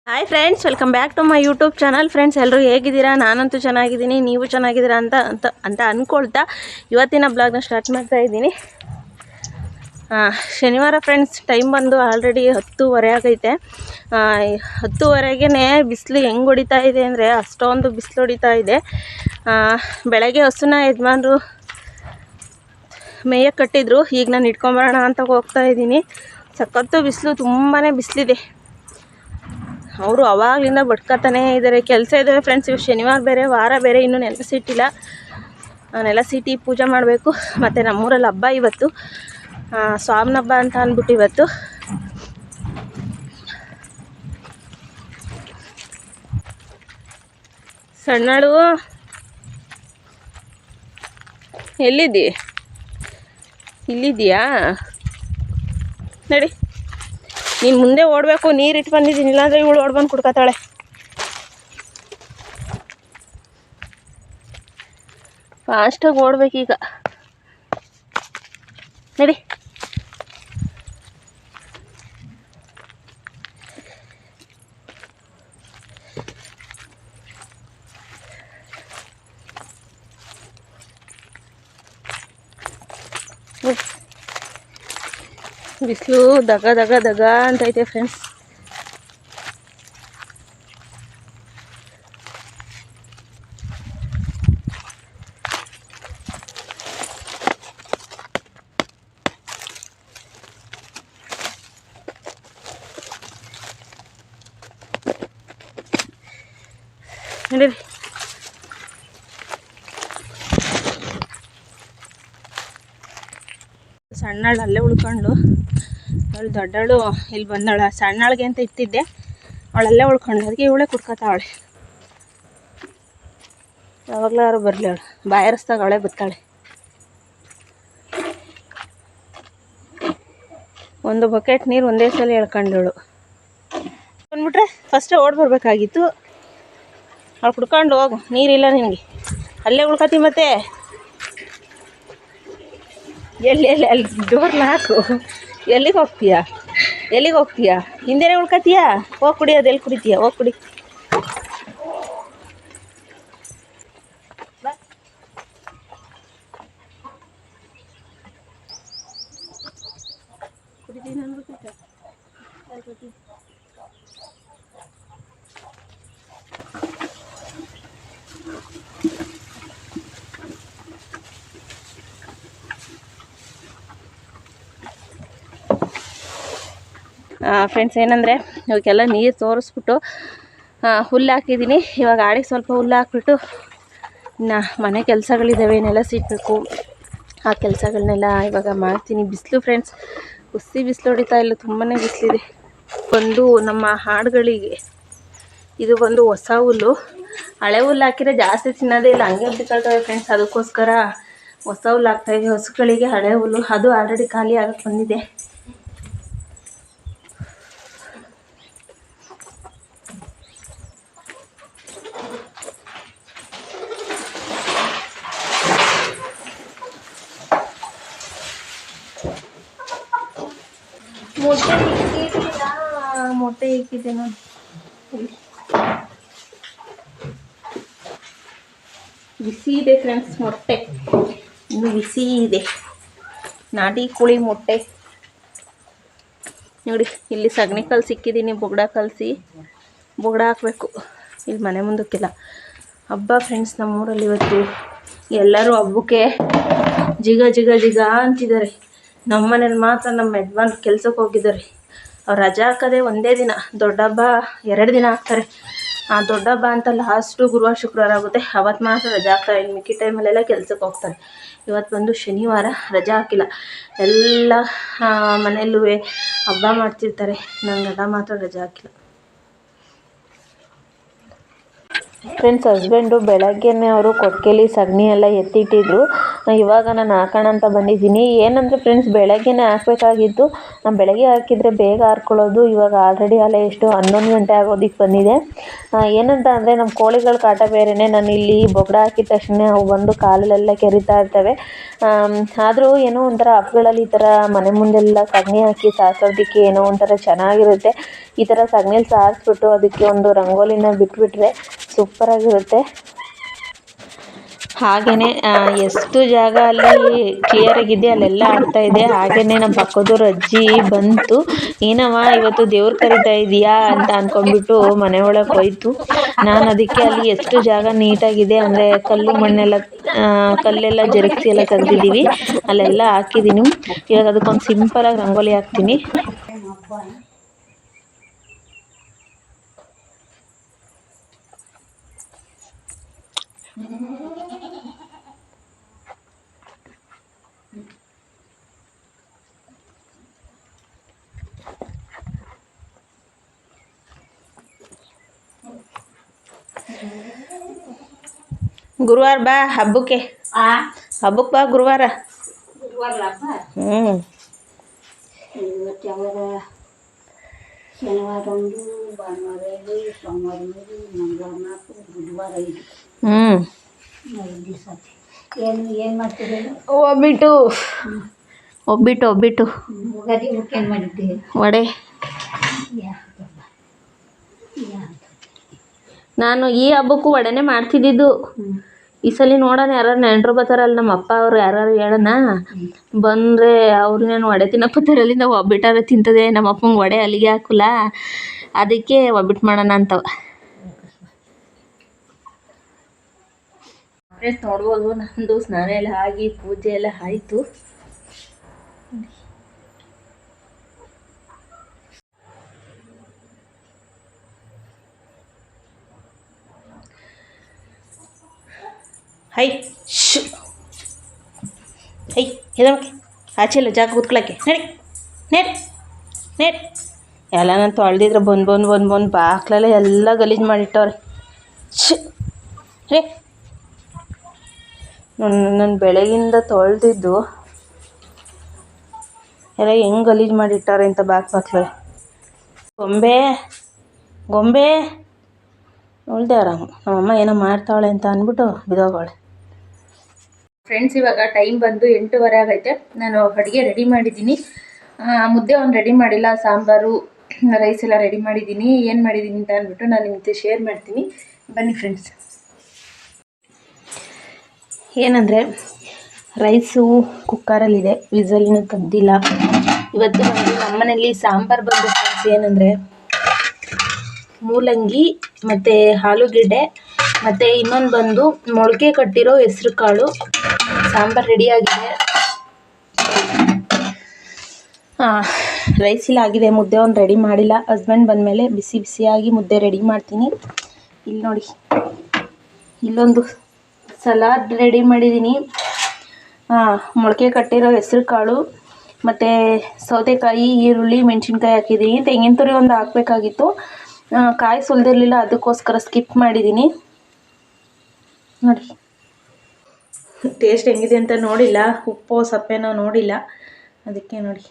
Hi friends, welcome back to my YouTube channel. Friends, ಎಲ್ಲರೂ ಹೇಗಿದ್ದೀರಾ? ನಾನಂತೂ ಚೆನ್ನಾಗಿದ್ದೀನಿ, ನೀವು ಚೆನ್ನಾಗಿದ್ದೀರಾ ಅಂತ ಅಂದ್ಕೊಳ್ತಾ ಇವತ್ತಿನ ಬ್ಲಾಗ್ನ ಸ್ಟಾರ್ಟ್ ಮಾಡ್ತಾ ಇದ್ದೀನಿ. ಶನಿವಾರ ಫ್ರೆಂಡ್ಸ್, ಟೈಮ್ ಬಂದು ಆಲ್ರೆಡಿ 10:30 ಆಗೈತೆ. 10:30ಗೆ ಬಿಸಿಲು ಹೆಂಗೆ ಹೊಡಿತಾ ಇದೆ ಅಂದರೆ ಅಷ್ಟೊಂದು ಬಿಸಿಲು ಹೊಡಿತಾ ಇದೆ. ಬೆಳಗ್ಗೆ ಹಸುನ ಯಜಮಾನ್ರು ಮೇಯಕ್ಕೆ ಕಟ್ಟಿದ್ರು. ಈಗ ನಾನು ಇಟ್ಕೊಂಬರೋಣ ಅಂತ ಹೋಗ್ತಾ ಇದ್ದೀನಿ. ಸಖತ್ತು ಬಿಸಿಲು, ತುಂಬಾ ಬಿಸಿಲಿದೆ. ಅವರು ಅವಾಗಲಿಂದ ಬಡ್ಕೊತಾನೇ ಇದ್ದಾರೆ. ಕೆಲಸ ಇದ್ದಾವೆ ಫ್ರೆಂಡ್ಸ್. ಇವು ಶನಿವಾರ ಬೇರೆ, ವಾರ ಬೇರೆ, ಇನ್ನೂ ನೆಲಸಿಟ್ಟಿಲ್ಲ. ನೆಲಸಿಟ್ಟು ಪೂಜೆ ಮಾಡಬೇಕು. ಮತ್ತು ನಮ್ಮೂರಲ್ಲಿ ಹಬ್ಬ ಇವತ್ತು, ಸ್ವಾಮಿನ ಹಬ್ಬ ಅಂತ ಅಂದ್ಬಿಟ್ಟು ಇವತ್ತು. ಸಣ್ಣಳು ಎಲ್ಲಿದ್ದೀ? ಇಲ್ಲಿದ್ದೀಯಾ? ನಡಿ, ನೀನು ಮುಂದೆ ಓಡಬೇಕು. ನೀರು ಇಟ್ಟು ಬಂದಿದ್ದೀನಿ, ಇಲ್ಲಾಂದರೆ ಇವಳು ಓಡ್ಬಂದು ಕುಡ್ಕೊತಾಳೆ. ಫಾಸ್ಟಾಗಿ ಓಡ್ಬೇಕೀಗ. ನಡಿ. ಬಿಸಿಲು ದಗ ದಗ ದಗ ಅಂತೈತೆ ಫ್ರೆಂಡ್ಸ್. ನಡೀರಿ. ಸಣ್ಣಳು ಅಲ್ಲೇ ಉಳ್ಕೊಂಡು, ಅವಳು ದೊಡ್ಡವಳು ಇಲ್ಲಿ ಬಂದಳ. ಸಣ್ಣಳಿಗೆ ಅಂತ ಇಟ್ಟಿದ್ದೆ, ಅವಳಲ್ಲೇ ಉಳ್ಕೊಂಡು, ಅದಕ್ಕೆ ಇವಳೇ ಕುಡ್ಕೊತಾವಳೆ. ಯಾವಾಗಲಾರು ಬರಲಿ, ಅವಳು ಬಾಯರಿಸ್ದಾಗ ಅವಳೇ ಬರ್ತಾಳೆ. ಒಂದು ಬಕೆಟ್ ನೀರು ಒಂದೇ ಸಲ ಎಳ್ಕೊಂಡವಳು ಬಂದ್ಬಿಟ್ರೆ ಫಸ್ಟೇ ಓಡಿ ಬರ್ಬೇಕಾಗಿತ್ತು. ಅವಳು ಕುಡ್ಕೊಂಡು ಹೋಗು, ನೀರಿಲ್ಲ ನಿನಗೆ, ಅಲ್ಲೇ ಉಳ್ಕೊತಿ. ಮತ್ತೆ ಎಲ್ಲಿ ಅಲ್ಲಿ ಡೋರ್ ಲಾಕು. ಎಲ್ಲಿಗೆ ಹೋಗ್ತೀಯಾ? ಹಿಂದೆನೇ ಉಳ್ಕೊತೀಯಾ? ಹೋಗಿ ಕುಡಿಯೋದು. ಎಲ್ಲಿ ಕುಡಿತೀಯ? ಹೋಗಿ ಕುಡಿ. ಫ್ರೆಂಡ್ಸ್, ಏನಂದರೆ ಇವಕ್ಕೆಲ್ಲ ನೀರು ತೋರಿಸ್ಬಿಟ್ಟು ಹುಲ್ಲು ಹಾಕಿದ್ದೀನಿ. ಇವಾಗ ಆಡಿಗೆ ಸ್ವಲ್ಪ ಹುಲ್ಲು ಹಾಕ್ಬಿಟ್ಟು ಇನ್ನು ಮನೆ ಕೆಲಸಗಳಿದ್ದಾವೆ, ನೆಲ ಸಿಗಬೇಕು. ಆ ಕೆಲಸಗಳನ್ನೆಲ್ಲ ಇವಾಗ ಮಾಡ್ತೀನಿ. ಬಿಸಿಲು ಫ್ರೆಂಡ್ಸ್, ಬಿಸಿಲು ಹೊಡಿತಾ ಇಲ್ಲ, ತುಂಬಾ ಬಿಸಿಲಿದೆ. ಒಂದು ನಮ್ಮ ಹಾಡುಗಳಿಗೆ ಇದು ಒಂದು ಹೊಸ ಹುಲ್ಲು. ಹಳೆ ಹುಲ್ಲು ಹಾಕಿದ್ರೆ ಜಾಸ್ತಿ ತಿನ್ನೋದೇ ಇಲ್ಲ, ಹಂಗೆ ಬಿಟ್ಕೊಳ್ತವೆ ಫ್ರೆಂಡ್ಸ್. ಅದಕ್ಕೋಸ್ಕರ ಹೊಸ ಹುಲ್ಲು ಹಾಕ್ತಾಯಿದ್ವಿ ಹಸುಗಳಿಗೆ. ಹಳೆ ಹುಲ್ಲು ಅದು ಆಲ್ರೆಡಿ ಖಾಲಿ ಆಗಕ್ಕೆ ಬಂದಿದೆ. ಮೊಟ್ಟೆ ಇಕ್ಕಿದೆ ನೋಡಿ, ಬಿಸಿ ಇದೆ ಫ್ರೆಂಡ್ಸ್. ಮೊಟ್ಟೆ ಇನ್ನು ಬಿಸಿ ಇದೆ. ನಾಟಿ ಕೋಳಿ ಮೊಟ್ಟೆ ನೋಡಿ. ಇಲ್ಲಿ ಸಗಣಿ ಕಲ್ಲು ಸಿಕ್ಕಿದ್ದೀನಿ, ಬೊಗಡ ಕಲಸಿ ಬೊಗಡ ಹಾಕಬೇಕು ಇಲ್ಲಿ ಮನೆ ಮುಂದಕ್ಕೆಲ್ಲ. ಹಬ್ಬ ಫ್ರೆಂಡ್ಸ್ ನಮ್ಮೂರಲ್ಲಿ ಇವತ್ತು. ಎಲ್ಲರೂ ಹಬ್ಬಕ್ಕೆ ಜಿಗ ಜಿಗ ಜಿಗ ಅಂತಿದ್ದಾರೆ. ನಮ್ಮ ಮನೇಲಿ ಮಾತ್ರ ನಮ್ಮ ಯಜಮಾನ್ರು ಕೆಲ್ಸಕ್ಕೆ ಹೋಗಿದ್ದಾರೆ. ಅವ್ರು ರಜೆ ಹಾಕೋದೇ ಒಂದೇ ದಿನ, ದೊಡ್ಡ ಹಬ್ಬ 2 ದಿನ ಹಾಕ್ತಾರೆ. ಆ ದೊಡ್ಡ ಹಬ್ಬ ಅಂತ ಲಾಸ್ಟು ಗುರುವಾರ ಶುಕ್ರವಾರ ಆಗುತ್ತೆ, ಅವತ್ತು ಮಾತ್ರ ರಜೆ ಹಾಕ್ತಾರೆ. ಮಿಕ್ಕಿ ಟೈಮಲ್ಲೆಲ್ಲ ಕೆಲ್ಸಕ್ಕೆ ಹೋಗ್ತಾರೆ. ಇವತ್ತು ಬಂದು ಶನಿವಾರ, ರಜೆ ಹಾಕಿಲ್ಲ. ಎಲ್ಲ ಮನೆಯಲ್ಲೂ ಹಬ್ಬ ಮಾಡ್ತಿರ್ತಾರೆ. ನನಗೆಲ್ಲ ಮಾತ್ರ ರಜೆ ಹಾಕಿಲ್ಲ ಫ್ರೆಂಡ್ಸ್. ಹಸ್ಬೆಂಡು ಬೆಳಗ್ಗೆನೇ ಅವರು ಕೊಟ್ಟಿಗೆಲಿ ಸಗಣಿ ಎಲ್ಲ ಎತ್ತಿಟ್ಟಿದ್ರು. ಇವಾಗ ನಾನು ಹಾಕೋಣ ಅಂತ ಬಂದಿದ್ದೀನಿ. ಏನಂದರೆ ಫ್ರೆಂಡ್ಸ್, ಬೆಳಗ್ಗೆನೇ ಹಾಕಬೇಕಾಗಿತ್ತು. ನಾನು ಬೆಳಗ್ಗೆ ಹಾಕಿದರೆ ಬೇಗ ಹಾರ್ಕೊಳ್ಳೋದು. ಇವಾಗ ಆಲ್ರೆಡಿ ಅಲ್ಲೇ ಎಷ್ಟು 11 ಗಂಟೆ ಆಗೋದಕ್ಕೆ ಬಂದಿದೆ. ಏನಂತ ಅಂದರೆ ನಮ್ಮ ಕೋಳಿಗಳ ಕಾಟ ಬೇರೆಯೇ. ನಾನು ಇಲ್ಲಿ ಬೊಗಡ ಹಾಕಿದ ತಕ್ಷಣ ಅವು ಬಂದು ಕಾಲಲ್ಲೆಲ್ಲ ಕೆರಿತಾ ಇರ್ತವೆ. ಆದರೂ ಏನೋ ಒಂಥರ ಹಬ್ಬಗಳಲ್ಲಿ ಈ ಥರ ಮನೆ ಮುಂದೆಲ್ಲ ಸಗಣಿ ಹಾಕಿ ಸಾರಿಸೋದಕ್ಕೆ ಏನೋ ಒಂಥರ ಚೆನ್ನಾಗಿರುತ್ತೆ. ಈ ಥರ ಸಗಣಿಲಿ ಸಾರಿಸ್ಬಿಟ್ಟು ಅದಕ್ಕೆ ಒಂದು ರಂಗೋಲಿನ ಬಿಟ್ಬಿಟ್ರೆ ಸೂಪರಾಗಿರುತ್ತೆ. ಹಾಗೆಯೇ ಎಷ್ಟು ಜಾಗ ಅಲ್ಲಿ ಕ್ಲಿಯರಾಗಿದೆ ಅಲ್ಲೆಲ್ಲ ಆಡ್ತಾಯಿದೆ. ಹಾಗೆಯೇ ನಮ್ಮ ಪಕ್ಕದವ್ರ ಅಜ್ಜಿ ಬಂತು, ಏನವ್ವ ಇವತ್ತು ದೇವ್ರು ಕರಿತಾ ಇದೆಯಾ ಅಂತ ಅಂದ್ಕೊಂಡ್ಬಿಟ್ಟು ಮನೆ ಒಳಗೆ ಹೋಯ್ತು. ನಾನು ಅದಕ್ಕೆ ಅಲ್ಲಿ ಎಷ್ಟು ಜಾಗ ನೀಟಾಗಿದೆ ಅಂದರೆ ಕಲ್ಲೆಲ್ಲ ಜರುಗಿಸಿ ಎಲ್ಲ ತೆಗೆದಿದ್ದೀವಿ, ಅಲ್ಲೆಲ್ಲ ಹಾಕಿದ್ದೀನಿ. ಇವಾಗ ಅದಕ್ಕೊಂದು ಸಿಂಪಲಾಗಿ ರಂಗೋಲಿ ಹಾಕ್ತೀನಿ. ಗುರುವಾರ ಬಾ ಹಬ್ಬಕ್ಕೆ ಬಾ ಗುರುವಾರ. ಶನಿವಾರ ಒಂದು, ಭಾನುವಾರ 5, ಸೋಮವಾರ 3, ಮಂಗಳವಾರ 4, ಬುಧವಾರ 5. 5 ದಿವಸ. ಏನು ಮಾಡ್ತೀರಿ? ಒಬ್ಬಿಟ್ಟು ಉಗಾದಿ ಹಬ್ಬಕ್ಕೆ ಏನು ಮಾಡಿದ್ದೀವಿ? ವಡೆ. ನಾನು ಈ ಹಬ್ಬಕ್ಕೂ ವಡೆನೇ ಮಾಡ್ತಿದ್ದಿದ್ದು. ಈ ಸಲ ನೋಡೋಣ, ಯಾರು ನೆಂಟರು ಬರ್ತಾರಲ್ಲ ನಮ್ಮ ಅಪ್ಪ ಅವ್ರು ಯಾರು ಹೇಳೋಣ ಬಂದರೆ ಅವ್ರು ನಾನು ವಡೆ ತಿನ್ನಕ್ಕೆ ಬರ್ತಾರಲ್ಲಿ. ನಾವು ಒಬ್ಬಿಟ್ಟಾರ ತಿಂತದೆ, ನಮ್ಮ ಅಪ್ಪಂಗೆ ವಡೆ ಅಲ್ಲಿಗೆ ಹಾಕಲ್ಲ, ಅದಕ್ಕೆ ಒಬ್ಬಿಟ್ಟು ಮಾಡೋಣ ಅಂತವ. ನೋಡ್ಬೋದು ನಮ್ಮದು ಸ್ನಾನ ಎಲ್ಲ ಆಗಿ ಪೂಜೆ ಎಲ್ಲ ಆಯಿತು. ಹೈ ಶು ಹೈ ಇದಕ್ಕೆ ಆಚೆ ಇಲ್ಲ ಜಾಗ ಕೂತ್ಕೊಳ್ಳೋಕ್ಕೆ. ನೆಟ್ ಎಲ್ಲ ನಾನು ತೊಳೆದಿದ್ರೆ ಬಂದು ಬಾಕ್ಲೆಲ್ಲ ಎಲ್ಲ ಗಲೀಜು ಮಾಡಿಟ್ಟವ್ರೆ. ಶು ಹೇ ನಾನು ಬೆಳಗಿಂದ ತೊಳೆದಿದ್ದು ಎಲ್ಲ ಹೆಂಗೆ ಗಲೀಜು ಮಾಡಿಟ್ಟಾರೆ ಅಂತ ಬಾಕ್ಲೆ. ಗೊಂಬೆ ನೋಡ್ದೆ ಆರಾಮು. ನಮ್ಮಮ್ಮ ಏನೋ ಮಾಡ್ತಾವಳೆ ಅಂತ ಅಂದ್ಬಿಟ್ಟು ಬಿದೋಗವಳೆ. ಫ್ರೆಂಡ್ಸ್, ಇವಾಗ ಟೈಮ್ ಬಂದು 8:15 ಆಗೈತೆ. ನಾನು ಅಡುಗೆ ರೆಡಿ ಮಾಡಿದ್ದೀನಿ. ಮುದ್ದೆ ಒಂದು ರೆಡಿ ಮಾಡಿಲ್ಲ, ಸಾಂಬಾರು ರೈಸ್ ಎಲ್ಲ ರೆಡಿ ಮಾಡಿದ್ದೀನಿ. ಏನು ಮಾಡಿದ್ದೀನಿ ಅಂತ ಅಂದ್ಬಿಟ್ಟು ನಾನು ನಿಮ್ಮ ಜೊತೆ ಶೇರ್ ಮಾಡ್ತೀನಿ, ಬನ್ನಿ ಫ್ರೆಂಡ್ಸ್. ಏನಂದರೆ ರೈಸು ಕುಕ್ಕರಲ್ಲಿದೆ, ವಿಸಲಿನ ತೆಗ್ದಿಲ್ಲ. ಇವತ್ತು ಬಂದು ನಮ್ಮನೇಲಿ ಸಾಂಬಾರು ಬಂದು ಫ್ರೆಂಡ್ಸ್ ಏನಂದರೆ ಮೂಲಂಗಿ ಮತ್ತು ಆಲೂಗೆಡ್ಡೆ ಮತ್ತು ಇನ್ನೊಂದು ಬಂದು ಮೊಳಕೆ ಕಟ್ಟಿರೋ ಹೆಸ್ರು ಕಾಳು. ಸಾಂಬಾರು ರೆಡಿಯಾಗಿದೆ. ರೈಸ್ ಇಲ್ಲ ಆಗಿದೆ, ಮುದ್ದೆ ಒಂದು ರೆಡಿ ಮಾಡಿಲ್ಲ. ಹಸ್ಬೆಂಡ್ ಬಂದಮೇಲೆ ಬಿಸಿ ಬಿಸಿಯಾಗಿ ಮುದ್ದೆ ರೆಡಿ ಮಾಡ್ತೀನಿ. ಇಲ್ಲಿ ನೋಡಿ, ಇಲ್ಲೊಂದು ಸಲಾಡ್ ರೆಡಿ ಮಾಡಿದ್ದೀನಿ. ಮೊಳಕೆ ಕಟ್ಟಿರೋ ಹೆಸ್ರು ಕಾಳು ಮತ್ತು ಸೌತೆಕಾಯಿ, ಈರುಳ್ಳಿ, ಮೆಣಸಿನ್ಕಾಯಿ ಹಾಕಿದ್ದೀನಿ. ತೆಂಗಿನ ತುರಿ ಒಂದು ಹಾಕಬೇಕಾಗಿತ್ತು, ಕಾಯಿ ಸುಲಿದಿರಲಿಲ್ಲ, ಅದಕ್ಕೋಸ್ಕರ ಸ್ಕಿಪ್ ಮಾಡಿದ್ದೀನಿ. ನೋಡಿ ಟೇಸ್ಟ್ ಹೆಂಗಿದೆ ಅಂತ ನೋಡಿಲ್ಲ, ಉಪ್ಪು ಸಪ್ಪೆನೋ ನೋಡಿಲ್ಲ, ಅದಕ್ಕೆ ನೋಡಿ.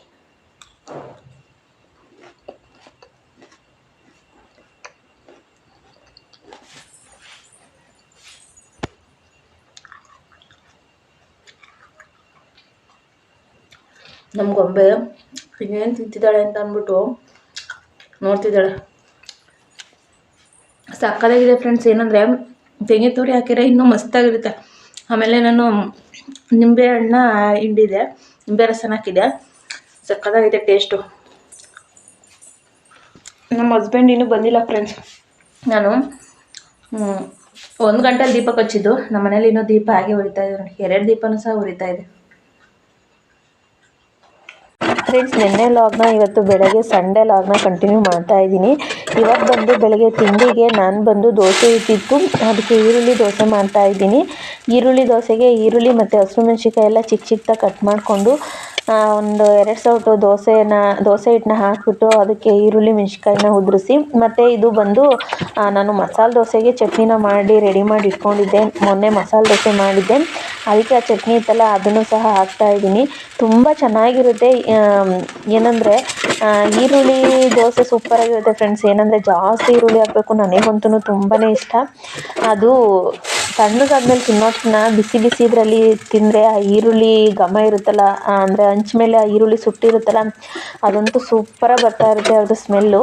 ನಮ್ಮ ಗೊಂಬೆ ಇನ್ನೇನು ತಿಂತಿದ್ದಾಳೆ ಅಂತ ಅಂದ್ಬಿಟ್ಟು ನೋಡ್ತಿದ್ದಾಳೆ. ಸಕ್ಕತ್ತಾಗಿದೆ ಫ್ರೆಂಡ್ಸ್. ಏನಂದರೆ ತೆಂಗಿನ ತುರಿ ಹಾಕಿದ್ರೆ ಇನ್ನೂ ಮಸ್ತಾಗಿರುತ್ತೆ. ಆಮೇಲೆ ನಾನು ನಿಂಬೆ ಹಣ್ಣನ್ನ ಹಿಂಡಿದೆ, ನಿಂಬೆ ರಸನ ಹಾಕಿದೆ, ಸಕ್ಕತ್ತಾಗಿದೆ ಟೇಸ್ಟು. ನಮ್ಮ ಹಸ್ಬೆಂಡ್ ಇನ್ನೂ ಬಂದಿಲ್ಲ ಫ್ರೆಂಡ್ಸ್. ನಾನು 1 ಗಂಟೆಲಿ ದೀಪ ಹಚ್ಚಿದ್ದು. ನಮ್ಮ ಮನೇಲಿ ಇನ್ನೂ ದೀಪ ಹಾಗೆ ಉರಿತಾ ಇದೆ ನೋಡಿ, 2 ದೀಪನೂ ಸಹ ಉರಿತಾ ಇದೆ ಫ್ರೆಂಡ್ಸ್. ನಿನ್ನೆ ಲಾಗ್ನ ಇವತ್ತು ಬೆಳಗ್ಗೆ ಸಂಡೇ ಲಾಗ್ನ ಕಂಟಿನ್ಯೂ ಮಾಡ್ತಾ ಇದ್ದೀನಿ. ಇವತ್ತು ಬಂದು ಬೆಳಗ್ಗೆ ತಿಂಡಿಗೆ ನಾನು ಬಂದು ದೋಸೆ ಇಟ್ಟಿತ್ತು, ಅದಕ್ಕೆ ಈರುಳ್ಳಿ ದೋಸೆ ಮಾಡ್ತಾ ಇದ್ದೀನಿ. ಈರುಳ್ಳಿ ದೋಸೆಗೆ ಈರುಳ್ಳಿ ಮತ್ತು ಹಸಿರು ಮೆಣಸಿನ್ಕಾಯಿ ಎಲ್ಲ ಚಿಕ್ಕ ಚಿಕ್ಕದಾಗಿ ಕಟ್ ಮಾಡಿಕೊಂಡು ಒಂದು 2 ಸೌಟು ದೋಸೆ ಹಿಟ್ಟನ್ನ ಹಾಕಿಬಿಟ್ಟು ಅದಕ್ಕೆ ಈರುಳ್ಳಿ ಮೆಣಸಿನ್ಕಾಯಿನ ಉದುರಿಸಿ, ಮತ್ತು ಇದು ಬಂದು ನಾನು ಮಸಾಲೆ ದೋಸೆಗೆ ಚಟ್ನಿನ ಮಾಡಿ ರೆಡಿ ಮಾಡಿ ಇಟ್ಕೊಂಡಿದ್ದೆ. ಮೊನ್ನೆ ಮಸಾಲೆ ದೋಸೆ ಮಾಡಿದ್ದೆ, ಅದಕ್ಕೆ ಆ ಚಟ್ನಿ ಇತ್ತಲ್ಲ ಅದನ್ನು ಸಹ ಹಾಕ್ತಾಯಿದ್ದೀನಿ. ತುಂಬ ಚೆನ್ನಾಗಿರುತ್ತೆ. ಏನಂದರೆ ಈರುಳ್ಳಿ ದೋಸೆ ಸೂಪರಾಗಿರುತ್ತೆ ಫ್ರೆಂಡ್ಸ್. ಏನಂದರೆ ಜಾಸ್ತಿ ಈರುಳ್ಳಿ ಹಾಕಬೇಕು. ನನಗಂತೂ ತುಂಬಾ ಇಷ್ಟ. ಅದು ತಣ್ಣಗಾದ್ಮೇಲೆ ತಿನ್ನೋದನ್ನ ಬಿಸಿ ಬಿಸಿ ಇದರಲ್ಲಿ ತಿಂದರೆ ಆ ಈರುಳ್ಳಿ ಘಮ ಇರುತ್ತಲ್ಲ, ಅಂದರೆ ಹಂಚ ಮೇಲೆ ಆ ಈರುಳ್ಳಿ ಸುಟ್ಟಿರುತ್ತಲ್ಲ, ಅದಂತೂ ಸೂಪರಾಗಿ ಬರ್ತಾ ಇರುತ್ತೆ ಅದು ಸ್ಮೆಲ್ಲು.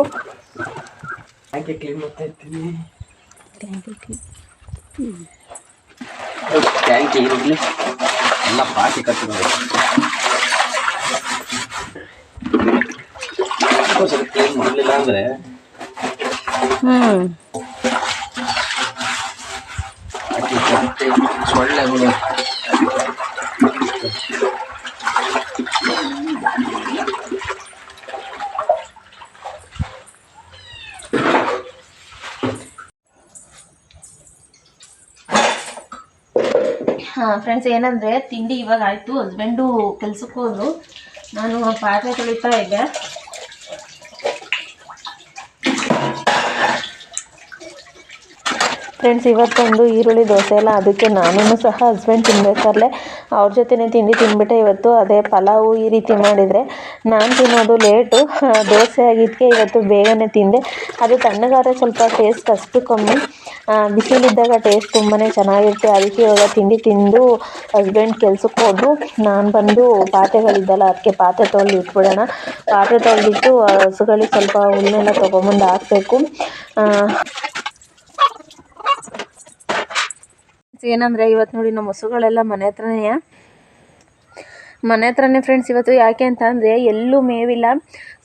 ಎಲ್ಲ ಪಾಟಿ ಕಟ್ಟಿರೋದು ಕ್ಲೀನ್ ಮಾಡಲಿಲ್ಲ ಅಂದರೆ ಸೊಳ್ಳೆಗಳು ಫ್ರೆಂಡ್ಸ್, ಏನಂದರೆ ತಿಂಡಿ ಇವಾಗ ಆಯಿತು. ಹಸ್ಬೆಂಡು ಕೆಲ್ಸಕ್ಕೆ ಹೋದ್ರು. ನಾನು ಪಾತ್ರೆ ತೊಳಿತಾ ಇದ್ದೆ. ಫ್ರೆಂಡ್ಸ್, ಇವತ್ತೊಂದು ಈರುಳ್ಳಿ ದೋಸೆ ಅಲ್ಲ, ಅದಕ್ಕೆ ನಾನು ಸಹ ಹಸ್ಬೆಂಡ್ ತಿನ್ಬೇಕಾದ್ರೆ ಅವ್ರ ಜೊತೆನೇ ತಿಂಡಿ ತಿಂದ್ಬಿಟ್ಟೆ ಇವತ್ತು. ಅದೇ ಪಲಾವು ಈ ರೀತಿ ಮಾಡಿದರೆ ನಾನು ತಿನ್ನೋದು ಲೇಟು. ದೋಸೆ ಆಗಿದ್ದಕ್ಕೆ ಇವತ್ತು ಬೇಗನೆ ತಿಂದೆ. ಅದು ತಣ್ಣಗಾದರೆ ಸ್ವಲ್ಪ ಟೇಸ್ಟ್ ಅಷ್ಟು ಕಮ್ಮಿ, ಬಿಸಿಲಿದ್ದಾಗ ಟೇಸ್ಟ್ ತುಂಬಾ ಚೆನ್ನಾಗಿರುತ್ತೆ. ಅದಕ್ಕೆ ಇವಾಗ ತಿಂಡಿ ತಿಂದು ಹಸ್ಬೆಂಡ್ ಕೆಲ್ಸಕ್ಕೆ ಹೋದ್ರು. ನಾನು ಬಂದು ಪಾತ್ರೆಗಳಿದ್ದಲ್ಲ, ಅದಕ್ಕೆ ಪಾತ್ರೆ ತೊಳೆದು ಇಟ್ಬಿಡೋಣ. ಪಾತ್ರೆ ತೊಳೆದಿಟ್ಟು ಹಸುಗಳಿಗೆ ಸ್ವಲ್ಪ ಹುಲ್ಲನ್ನೆಲ್ಲ ತೊಗೊಂಬಂದು ಹಾಕಬೇಕು. ಏನಂದರೆ ಇವತ್ತು ನೋಡಿ ನಮ್ಮ ಹಸುಗಳೆಲ್ಲ ಮನೆ ಹತ್ರನೇ ಫ್ರೆಂಡ್ಸ್. ಇವತ್ತು ಯಾಕೆ ಅಂತ ಅಂದರೆ ಎಲ್ಲೂ ಮೇವಿಲ್ಲ.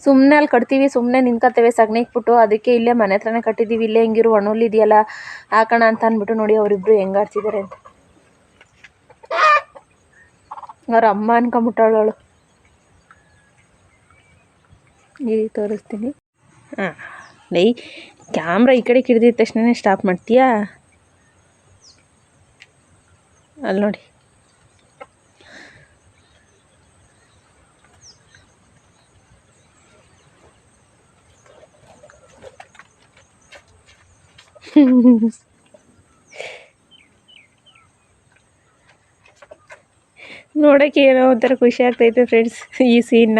ಸುಮ್ಮನೆ ಅಲ್ಲಿ ಕಟ್ತೀವಿ, ಸುಮ್ಮನೆ ನಿಂತ್ಕೊತೇವೆ ಸಗಣಿಕ್ಬಿಟ್ಟು. ಅದಕ್ಕೆ ಇಲ್ಲೇ ಮನೆ ಹತ್ರನೇ ಕಟ್ಟಿದ್ದೀವಿ. ಇಲ್ಲೇ ಹೆಂಗಿರು ಒಣುಲಿದೆಯಲ್ಲ ಹಾಕೋಣ ಅಂತ ಅಂದ್ಬಿಟ್ಟು ನೋಡಿ ಅವರಿಬ್ಬರು ಹೆಂಗಾಡ್ತಿದ್ದಾರೆ ಅಂತ. ಅವ್ರ ಅಮ್ಮ ಅನ್ಕೊಂಬಿಟ್ಟಾಳು. ಈಗ ತೋರಿಸ್ತೀನಿ. ಲೈ ಕ್ಯಾಮ್ರಾ ಈ ಕಡೆ ಹಿಡ್ದಿದ ತಕ್ಷಣ ಸ್ಟಾಪ್ ಮಾಡ್ತೀಯಾ? ಅಲ್ಲಿ ನೋಡಿ. ನೋಡೋಕ್ಕೆ ಏನೋ ಒಂಥರ ಖುಷಿ ಆಗ್ತೈತೆ ಫ್ರೆಂಡ್ಸ್ ಈ ಸೀನ್ನ.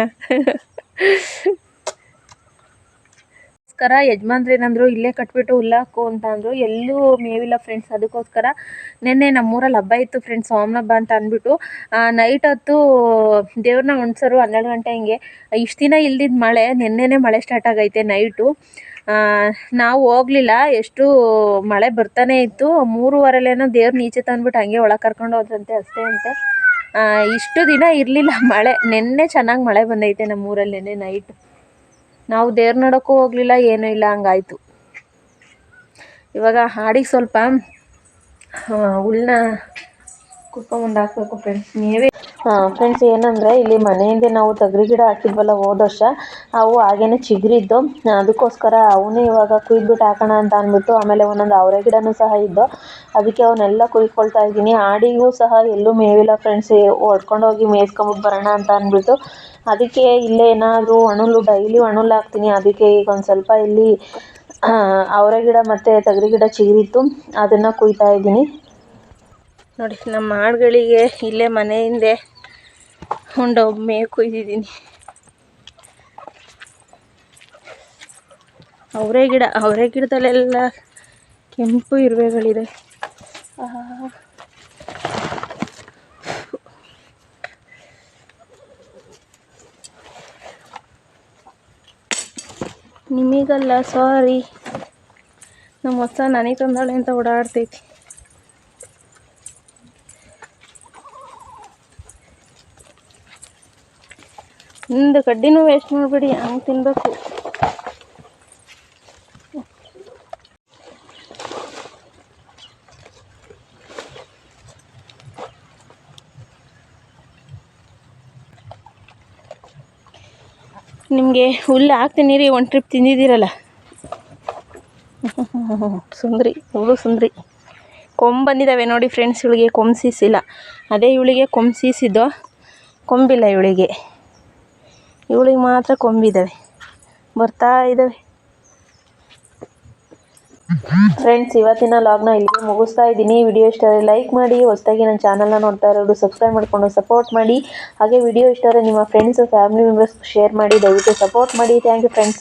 ಯಜಮಾನ್ರು ಏನಂದ್ರು ಇಲ್ಲೇ ಕಟ್ಬಿಟ್ಟು ಹುಲ್ಲಾಕು ಅಂತ ಅಂದರು. ಎಲ್ಲೂ ಮೇವಿಲ್ಲ ಫ್ರೆಂಡ್ಸ್. ಅದಕ್ಕೋಸ್ಕರ ನಿನ್ನೆ ನಮ್ಮೂರಲ್ಲಿ ಹಬ್ಬ ಇತ್ತು ಫ್ರೆಂಡ್ಸ್, ಸೋಮನ ಹಬ್ಬ ಅಂತ ಅಂದ್ಬಿಟ್ಟು ನೈಟ್ ಹೊತ್ತು ದೇವ್ರನ್ನ ಹೊಣ್ಸರು 12 ಗಂಟೆ ಹಿಂಗೆ. ಇಷ್ಟು ದಿನ ಇಲ್ದಿದ್ದ ಮಳೆ ನಿನ್ನೆನೇ ಮಳೆ ಸ್ಟಾರ್ಟ್ ಆಗೈತೆ ನೈಟು. ನಾವು ಹೋಗಲಿಲ್ಲ. ಎಷ್ಟು ಮಳೆ ಬರ್ತಾನೆ ಇತ್ತು. 3:15 ದೇವ್ರನ್ನ ಈಚೆ ತಂದ್ಬಿಟ್ಟು ಹಂಗೆ ಒಳಗೆ ಕರ್ಕೊಂಡು ಹೋದ್ರಂತೆ, ಅಷ್ಟೇ ಅಂತೆ. ಇಷ್ಟು ದಿನ ಇರಲಿಲ್ಲ ಮಳೆ. ನಿನ್ನೆ ಚೆನ್ನಾಗಿ ಮಳೆ ಬಂದೈತೆ ನಮ್ಮೂರಲ್ಲಿ. ನಿನ್ನೆ ನೈಟ್ ನಾವು ದೇವ್ರ ನೋಡೋಕ್ಕೂ ಹೋಗಲಿಲ್ಲ, ಏನೂ ಇಲ್ಲ, ಹಂಗಾಯ್ತು. ಇವಾಗ ಹಾಡಿಗೆ ಸ್ವಲ್ಪ ಹುಲ್ಲನ್ನ ಕುತ್ಕೊಂಬಂದು ಹಾಕಬೇಕು ಫ್ರೆಂಡ್ಸ್. ನೀವೇ ಫ್ರೆಂಡ್ಸ್, ಏನಂದರೆ ಇಲ್ಲಿ ಮನೆಯಿಂದ ನಾವು ತೊಗರಿ ಗಿಡ ಹಾಕಿದ್ವಲ್ಲ ಹೋದ ವರ್ಷ, ಅವು ಹಾಗೇನೆ ಚಿಗುರಿದ್ದು. ಅದಕ್ಕೋಸ್ಕರ ಅವನ್ನೇ ಇವಾಗ ಕುಯ್ದುಬಿಟ್ಟು ಹಾಕೋಣ ಅಂತ ಅಂದ್ಬಿಟ್ಟು, ಆಮೇಲೆ ಒಂದೊಂದು ಅವರೆ ಗಿಡನೂ ಸಹ ಇದ್ದು, ಅದಕ್ಕೆ ಅವನ್ನೆಲ್ಲ ಕುಯ್ಕೊಳ್ತಾ ಇದ್ದೀನಿ. ಆಡಿಗೂ ಸಹ ಎಲ್ಲೂ ಮೇವಿಲ್ಲ ಫ್ರೆಂಡ್ಸ್. ಹೊಡ್ಕೊಂಡೋಗಿ ಮೇಯ್ಸ್ಕೊಂಬಿಟ್ಟು ಬರೋಣ ಅಂತ ಅಂದ್ಬಿಟ್ಟು, ಅದಕ್ಕೆ ಇಲ್ಲೇ ಏನಾದರೂ ಒಣಲು ಡೈಲಿ ಒಣಲು ಹಾಕ್ತೀನಿ. ಅದಕ್ಕೆ ಈಗ ಒಂದು ಸ್ವಲ್ಪ ಇಲ್ಲಿ ಅವರೆ ಗಿಡ ಮತ್ತು ತೊಗರಿ ಗಿಡ ಚಿಗುರಿತ್ತು, ಅದನ್ನು ಕುಯ್ತಾ ಇದ್ದೀನಿ ನೋಡಿ. ನಮ್ಮ ಆಡುಗಳಿಗೆ ಇಲ್ಲೇ ಮನೆ ಹಿಂದೆ ಹೊಂಡೋಗಿ ಮೇವು ಕುಯ್ದಿದ್ದೀನಿ. ಅವರೆ ಗಿಡದಲ್ಲೆಲ್ಲ ಕೆಂಪು ಇರುವೆಗಳಿದೆ. ನಿಮಗಲ್ಲ, ಸಾರಿ, ನಮ್ಮ ಹೊಸ ನನಗೆ ತಂದಾಳೆ ಅಂತ ಓಡಾಡ್ತೈತಿ. ಒಂದು ಕಡ್ಡಿನೂ ವೇಸ್ಟ್ ಮಾಡಬೇಡಿ, ಹಂಗೆ ತಿನ್ನಬೇಕು. ನಿಮಗೆ ಹುಲ್ಲು ಹಾಕ್ತೀನಿ ರೀ, ಒಂದು ಟ್ರಿಪ್ ತಿಂದಿದ್ದೀರಲ್ಲ. ಸುಂದ್ರಿ, ಇವಳು ಸುಂದ್ರಿ. ಕೊಂಬು ಬಂದಿದ್ದಾವೆ ನೋಡಿ ಫ್ರೆಂಡ್ಸ್. ಇವಳಿಗೆ ಕೊಂಬು ಸೀಸಿಲ್ಲ. ಅದೇ ಇವಳಿಗೆ ಕೊಂಬು ಸೀಸಿದ್ದು, ಕೊಂಬಿಲ್ಲ ಇವಳಿಗೆ. ಇವಳಿಗೆ ಮಾತ್ರ ಕೊಂಬಿದ್ದಾವೆ, ಬರ್ತಾ ಇದ್ದಾವೆ. ಫ್ರೆಂಡ್ಸ್, ಇವತ್ತಿನ ಲಾಗ್ನ ಇಲ್ಲಿಗೆ ಮುಗಿಸ್ತಾ ಇದ್ದೀನಿ. ವಿಡಿಯೋ ಇಷ್ಟ ಆದರೆ ಲೈಕ್ ಮಾಡಿ, ಹೊಸದಾಗಿ ನನ್ನ ಚಾನಲ್ನ ನೋಡ್ತಾ ಇರೋರು ಸಬ್ಸ್ಕ್ರೈಬ್ ಮಾಡಿಕೊಂಡು ಸಪೋರ್ಟ್ ಮಾಡಿ. ಹಾಗೆ ವಿಡಿಯೋ ಇಷ್ಟ ಆದರೆ ನಿಮ್ಮ ಫ್ರೆಂಡ್ಸ್ ಫ್ಯಾಮಿಲಿ ಮೆಂಬರ್ಸ್ ಶೇರ್ ಮಾಡಿ, ದಯವಿಟ್ಟು ಸಪೋರ್ಟ್ ಮಾಡಿ. Thank you friends.